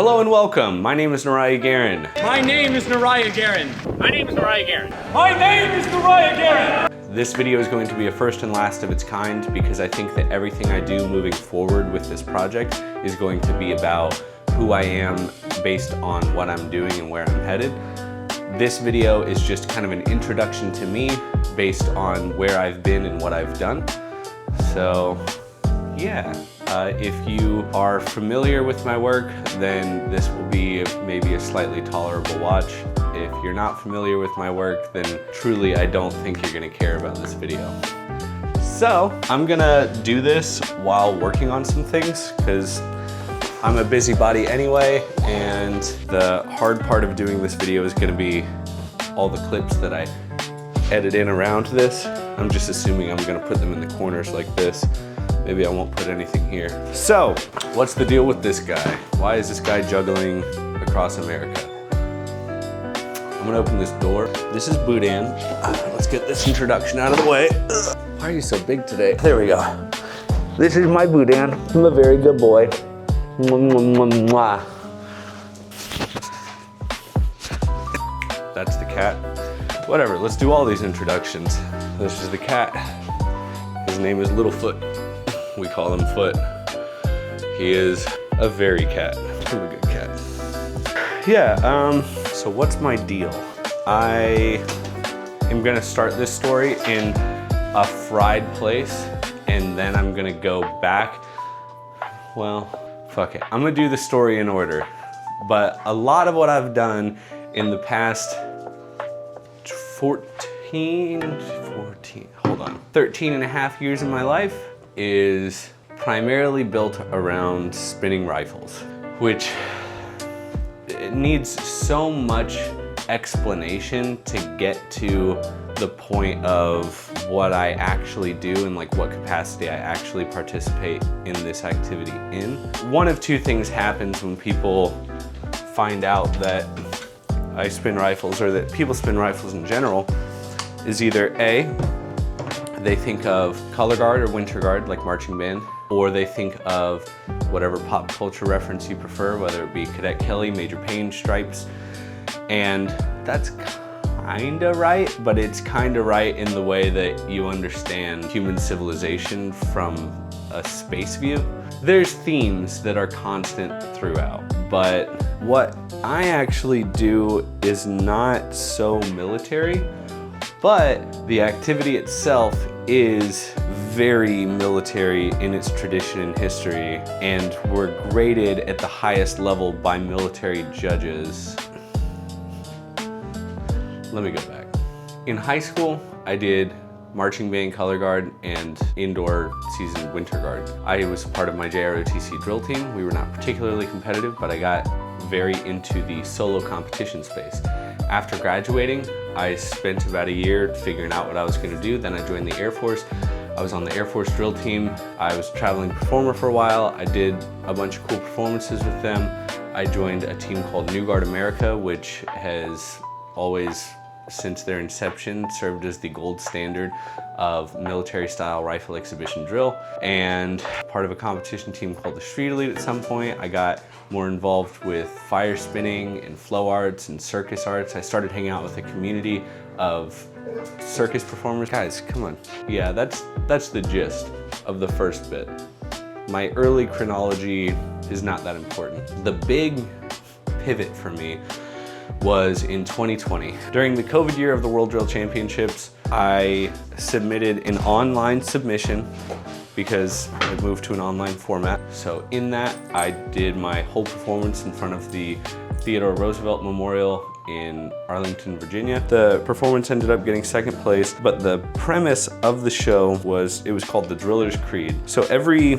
Hello and welcome. My name is Neriah Guerin. My name is Neriah Guerin. My name is Neriah Guerin. My name is Neriah Guerin. This video is going to be a first and last of its kind because I think that everything I do moving forward with this project is going to be about who I am based on what I'm doing and where I'm headed. This video is just kind of an introduction to me based on where I've been and what I've done. So yeah, if you are familiar with my work, then this will be maybe a slightly tolerable watch. If you're not familiar with my work, then truly I don't think you're gonna care about this video. So I'm gonna do this while working on some things because I'm a busybody anyway, and the hard part of doing this video is gonna be all the clips that I edit in around this. I'm just assuming I'm gonna put them in the corners like this. Maybe I won't put anything here. So, what's the deal with this guy? Why is this guy juggling across America? I'm gonna open this door. This is Boudin. Let's get this introduction out of the way. Why are you so big today? There we go. This is my Boudin. I'm a very good boy. Mwah, mwah, mwah, mwah. That's the cat. Whatever, let's do all these introductions. This is the cat. His name is Littlefoot. We call him Foot. He is a very cat, a good cat. Yeah, so what's my deal? I am gonna start this story in a fried place, and then I'm gonna go back. Well, fuck it. I'm gonna do the story in order, but a lot of what I've done in the past 13 and a half years of my life is primarily built around spinning rifles, which it needs so much explanation to get to the point of what I actually do and like what capacity I actually participate in this activity in. One of two things happens when people find out that I spin rifles, or that people spin rifles in general, is either A, they think of color guard or winter guard, like marching band, or they think of whatever pop culture reference you prefer, whether it be Cadet Kelly, Major Payne, Stripes. And that's kinda right, but it's kinda right in the way that you understand human civilization from a space view. There's themes that are constant throughout, but what I actually do is not so military, but the activity itself is very military in its tradition and history, and we're graded at the highest level by military judges. Let me go back. In high school, I did marching band, color guard, and indoor season winter guard. I was part of my JROTC drill team. We were not particularly competitive, but I got very into the solo competition space. After graduating, I spent about a year figuring out what I was gonna do. Then I joined the Air Force. I was on the Air Force drill team. I was a traveling performer for a while. I did a bunch of cool performances with them. I joined a team called New Guard America, which has always, since their inception, served as the gold standard of military-style rifle exhibition drill. And part of a competition team called the Street Elite at some point. I got more involved with fire spinning and flow arts and circus arts. I started hanging out with a community of circus performers. Guys, come on. Yeah, that's the gist of the first bit. My early chronology is not that important. The big pivot for me was in 2020. During the COVID year of the World Drill Championships, I submitted an online submission because I moved to an online format. So in that, I did my whole performance in front of the Theodore Roosevelt Memorial in Arlington, Virginia. The performance ended up getting second place, but the premise of the show was, it was called the Driller's Creed. So every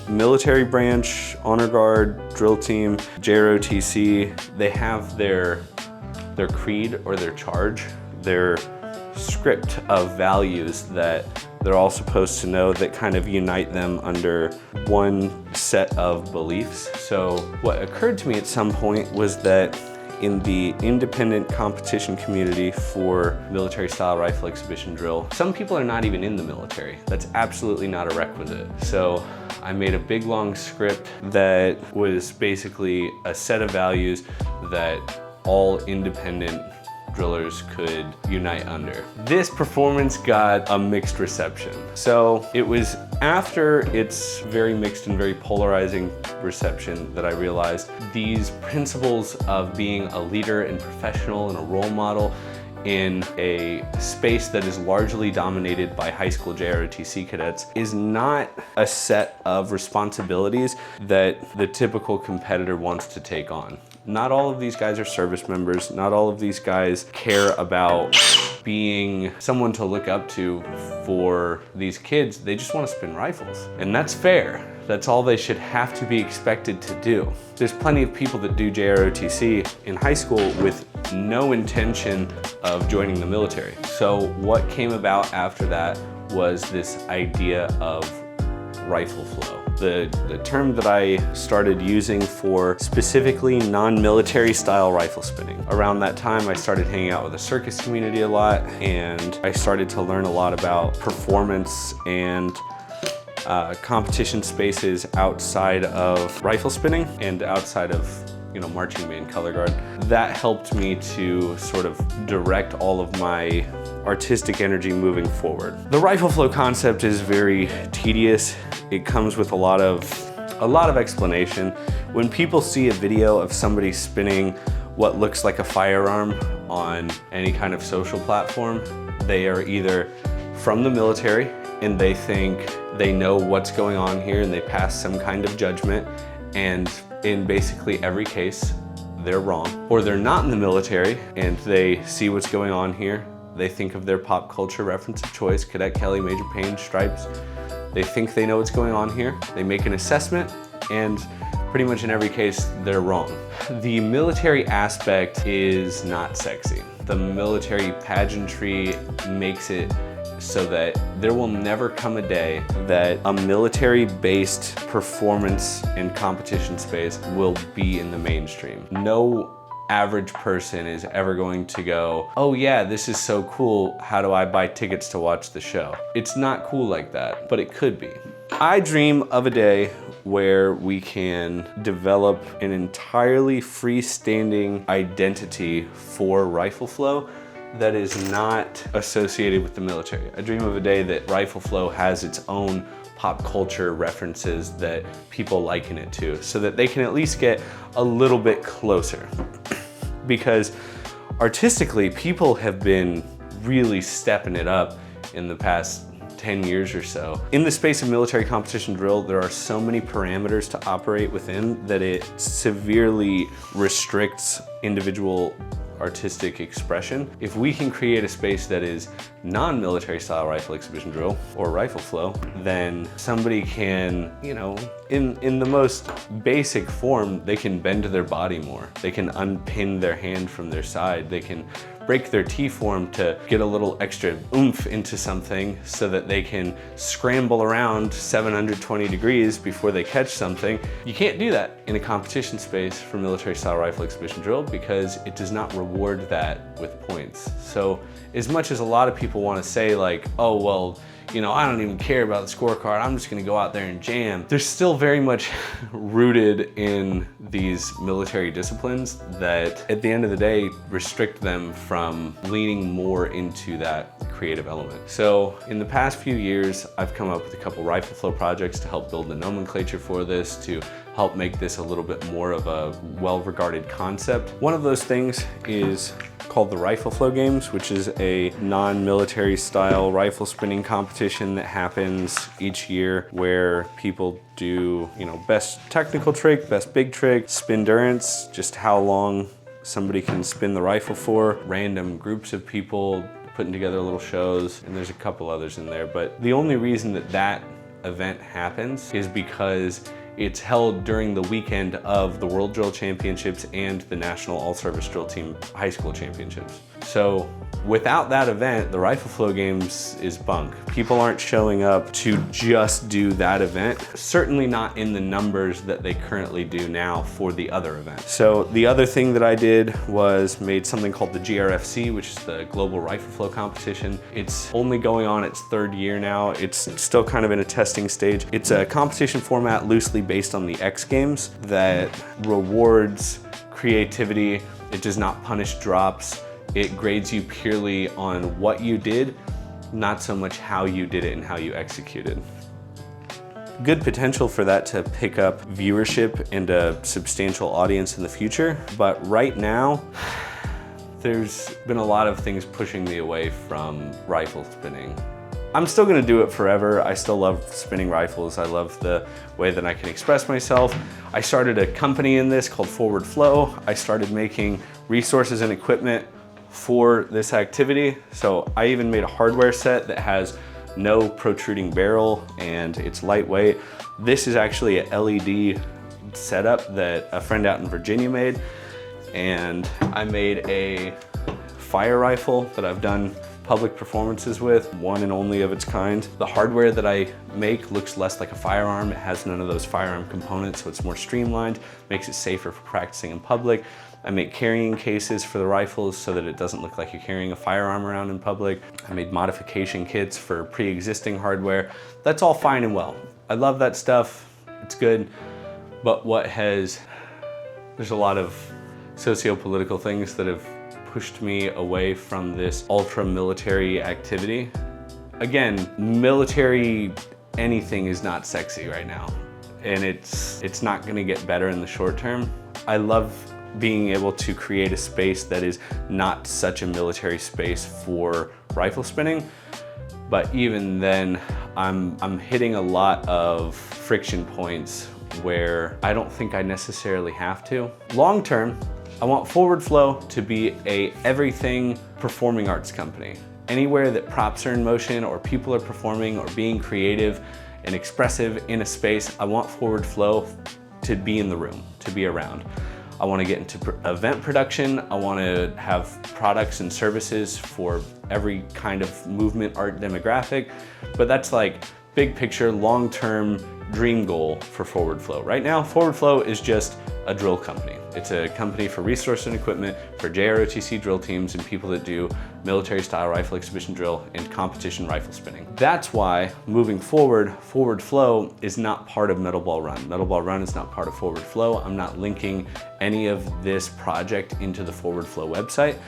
military branch, honor guard, drill team, JROTC, they have their creed or their charge, their script of values that they're all supposed to know that kind of unite them under one set of beliefs. So what occurred to me at some point was that in the independent competition community for military style rifle exhibition drill. Some people are not even in the military. That's absolutely not a requisite. So I made a big long script that was basically a set of values that all independent drillers could unite under. This performance got a mixed reception. So it was after its very mixed and very polarizing reception that I realized these principles of being a leader and professional and a role model in a space that is largely dominated by high school JROTC cadets is not a set of responsibilities that the typical competitor wants to take on. Not all of these guys are service members. Not all of these guys care about being someone to look up to for these kids. They just want to spin rifles. And that's fair. That's all they should have to be expected to do. There's plenty of people that do JROTC in high school with no intention of joining the military. So what came about after that was this idea of rifle flow. The term that I started using for specifically non-military style rifle spinning. Around that time, I started hanging out with the circus community a lot, and I started to learn a lot about performance and competition spaces outside of rifle spinning and outside of marching band color guard. That helped me to sort of direct all of my artistic energy moving forward. The rifle flow concept is very tedious. It comes with a lot of explanation. When people see a video of somebody spinning what looks like a firearm on any kind of social platform, they are either from the military and they think they know what's going on here and they pass some kind of judgment, and in basically every case, they're wrong. Or they're not in the military and they see what's going on here. They think of their pop culture reference of choice, Cadet Kelly, Major Payne, Stripes. They think they know what's going on here. They make an assessment, and pretty much in every case, they're wrong. The military aspect is not sexy. The military pageantry makes it so that there will never come a day that a military-based performance and competition space will be in the mainstream. No average person is ever going to go, oh yeah, this is so cool, how do I buy tickets to watch the show? It's not cool like that, but it could be. I dream of a day where we can develop an entirely freestanding identity for rifle flow that is not associated with the military. I dream of a day that rifle flow has its own pop culture references that people liken it to, so that they can at least get a little bit closer. Because artistically, people have been really stepping it up in the past 10 years or so. In the space of military competition drill, there are so many parameters to operate within that it severely restricts individual artistic expression. If we can create a space that is non-military style rifle exhibition drill or rifle flow, then somebody can, in the most basic form, they can bend their body more. They can unpin their hand from their side. They can break their T-form to get a little extra oomph into something so that they can scramble around 720 degrees before they catch something. You can't do that in a competition space for military style rifle exhibition drill because it does not reward that with points. So as much as a lot of people want to say like, oh, well, I don't even care about the scorecard, I'm just gonna go out there and jam. They're still very much rooted in these military disciplines that at the end of the day restrict them from leaning more into that creative element. So in the past few years, I've come up with a couple rifle flow projects to help build the nomenclature for this, to help make this a little bit more of a well-regarded concept. One of those things is called the Rifle Flow Games, which is a non-military style rifle spinning competition that happens each year where people do, best technical trick, best big trick, spin endurance, just how long somebody can spin the rifle for, random groups of people putting together little shows, and there's a couple others in there. But the only reason that that event happens is because it's held during the weekend of the World Drill Championships and the National All-Service Drill Team High School Championships. So without that event, the Rifle Flow Games is bunk. People aren't showing up to just do that event, certainly not in the numbers that they currently do now for the other events. So the other thing that I did was made something called the GRFC, which is the Global Rifle Flow Competition. It's only going on its 3rd year now. It's still kind of in a testing stage. It's a competition format loosely based on the X Games that rewards creativity. It does not punish drops. It grades you purely on what you did, not so much how you did it and how you executed. Good potential for that to pick up viewership and a substantial audience in the future, but right now, there's been a lot of things pushing me away from rifle spinning. I'm still gonna do it forever. I still love spinning rifles. I love the way that I can express myself. I started a company in this called Forward Flow. I started making resources and equipment for this activity. So I even made a hardware set that has no protruding barrel and it's lightweight. This is actually a LED setup that a friend out in Virginia made. And I made a fire rifle that I've done public performances with, one and only of its kind. The hardware that I make looks less like a firearm. It has none of those firearm components, so it's more streamlined, makes it safer for practicing in public. I make carrying cases for the rifles so that it doesn't look like you're carrying a firearm around in public. I made modification kits for pre-existing hardware. That's all fine and well. I love that stuff, it's good, but there's a lot of socio-political things that have pushed me away from this ultra-military activity. Again, military anything is not sexy right now, and it's not gonna get better in the short term. I love being able to create a space that is not such a military space for rifle spinning, but even then, I'm hitting a lot of friction points where I don't think I necessarily have to. Long term, I want Forward Flow to be a everything performing arts company. Anywhere that props are in motion or people are performing or being creative and expressive in a space, I want Forward Flow to be in the room, to be around. I want to get into event production. I want to have products and services for every kind of movement art demographic, but that's like big picture, long-term dream goal for Forward Flow. Right now, Forward Flow is just a drill company. It's a company for resource and equipment for JROTC drill teams and people that do military style rifle exhibition drill and competition rifle spinning. That's why moving forward, Forward Flow is not part of MettleBallRun. MettleBallRun is not part of Forward Flow. I'm not linking any of this project into the Forward Flow website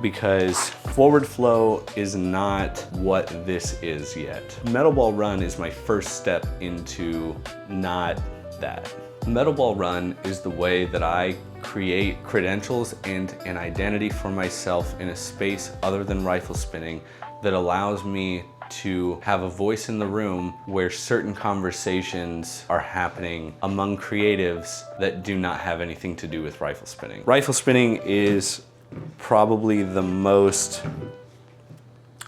because Forward Flow is not what this is yet. MettleBallRun is my first step into not that. MettleBallRun is the way that I create credentials and an identity for myself in a space other than rifle spinning that allows me to have a voice in the room where certain conversations are happening among creatives that do not have anything to do with rifle spinning. Rifle spinning is probably the most,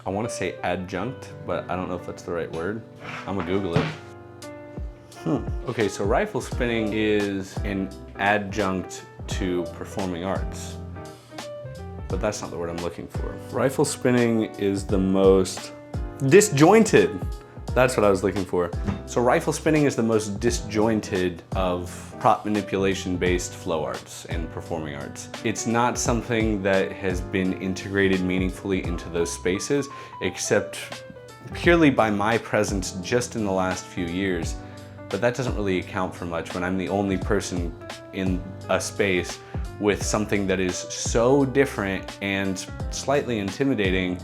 I want to say adjunct, but I don't know if that's the right word. I'm gonna Google it. Okay, so rifle spinning is an adjunct to performing arts, but that's not the word I'm looking for. Rifle spinning is the most disjointed. That's what I was looking for. So rifle spinning is the most disjointed of prop manipulation based flow arts and performing arts. It's not something that has been integrated meaningfully into those spaces, except purely by my presence just in the last few years. But that doesn't really account for much when I'm the only person in a space with something that is so different and slightly intimidating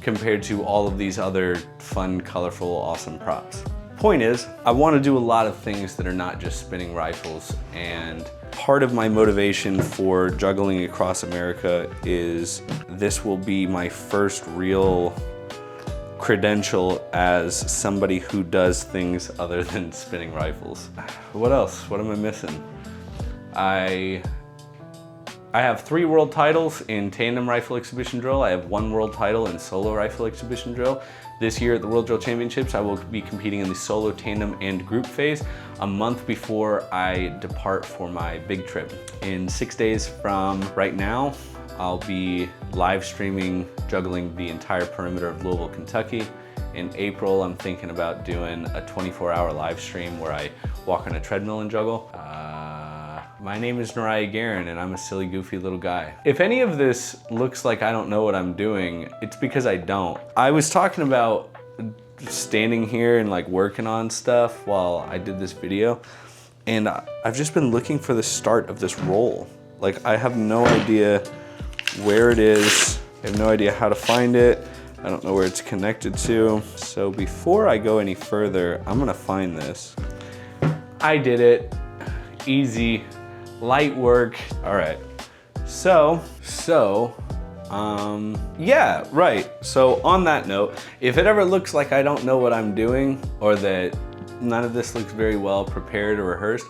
compared to all of these other fun, colorful, awesome props. Point is, I want to do a lot of things that are not just spinning rifles, and part of my motivation for juggling across America is this will be my first real credential as somebody who does things other than spinning rifles. What else? What am I missing? I have 3 world titles in tandem rifle exhibition drill. I have 1 world title in solo rifle exhibition drill. This year at the World Drill Championships, I will be competing in the solo, tandem, and group phase a month before I depart for my big trip. In 6 days from right now, I'll be live streaming juggling the entire perimeter of Louisville, Kentucky. In April, I'm thinking about doing a 24-hour live stream where I walk on a treadmill and juggle. My name is Neriah Guerin, and I'm a silly, goofy little guy. If any of this looks like I don't know what I'm doing, it's because I don't. I was talking about standing here and like working on stuff while I did this video, and I've just been looking for the start of this roll. Like, I have no idea where it is. I have no idea how to find it. I don't know where it's connected to. So before I go any further, I'm gonna find this. I did it. Easy, light work. All right. Yeah, right. So on that note, if it ever looks like I don't know what I'm doing, or that none of this looks very well prepared or rehearsed,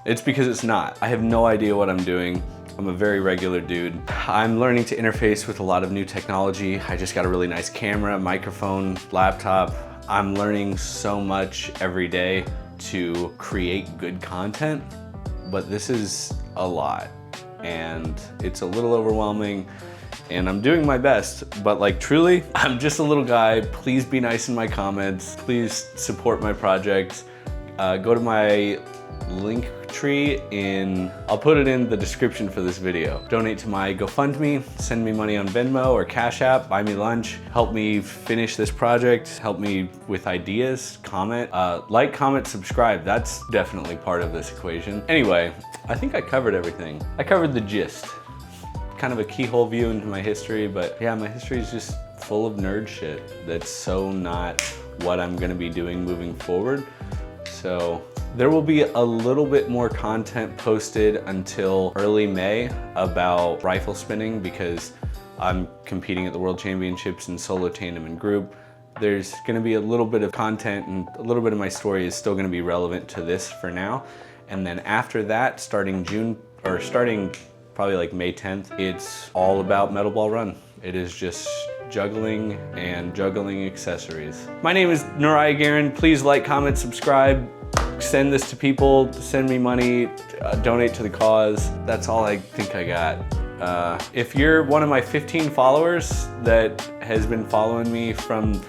it's because it's not. I have no idea what I'm doing. I'm a very regular dude. I'm learning to interface with a lot of new technology. I just got a really nice camera, microphone, laptop. I'm learning so much every day to create good content, but this is a lot and it's a little overwhelming, and I'm doing my best, but like truly, I'm just a little guy. Please be nice in my comments. Please support my project. Go to my linktr.ee I'll put it in the description for this video. Donate to my GoFundMe, send me money on Venmo or Cash App, buy me lunch, help me finish this project, help me with ideas, comment, like, comment, subscribe. That's definitely part of this equation. Anyway, I think I covered everything. I covered the gist. Kind of a keyhole view into my history, but yeah, my history is just full of nerd shit that's so not what I'm gonna be doing moving forward. So there will be a little bit more content posted until early May about rifle spinning, because I'm competing at the World Championships in solo, tandem, and group. There's gonna be a little bit of content, and a little bit of my story is still gonna be relevant to this for now. And then after that, starting probably like May 10th, it's all about MettleBallRun. It is just juggling and juggling accessories. My name is Neriah Guerin. Please like, comment, subscribe, send this to people, send me money, donate to the cause. That's all I think I got. If you're one of my 15 followers that has been following me from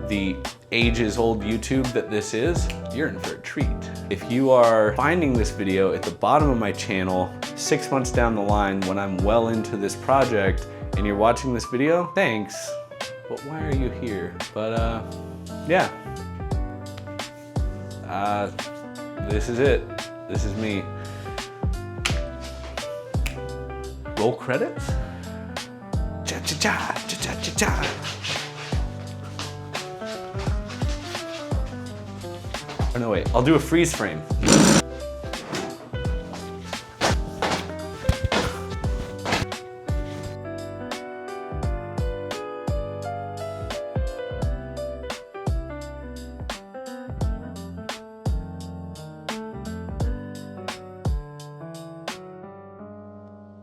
the ages-old YouTube that this is, you're in for a treat. If you are finding this video at the bottom of my channel 6 months down the line when I'm well into this project and you're watching this video, thanks, but why are you here? But yeah. This is it. This is me. Roll credits? Cha-cha-cha, cha-cha-cha-cha. Oh no, wait, I'll do a freeze frame.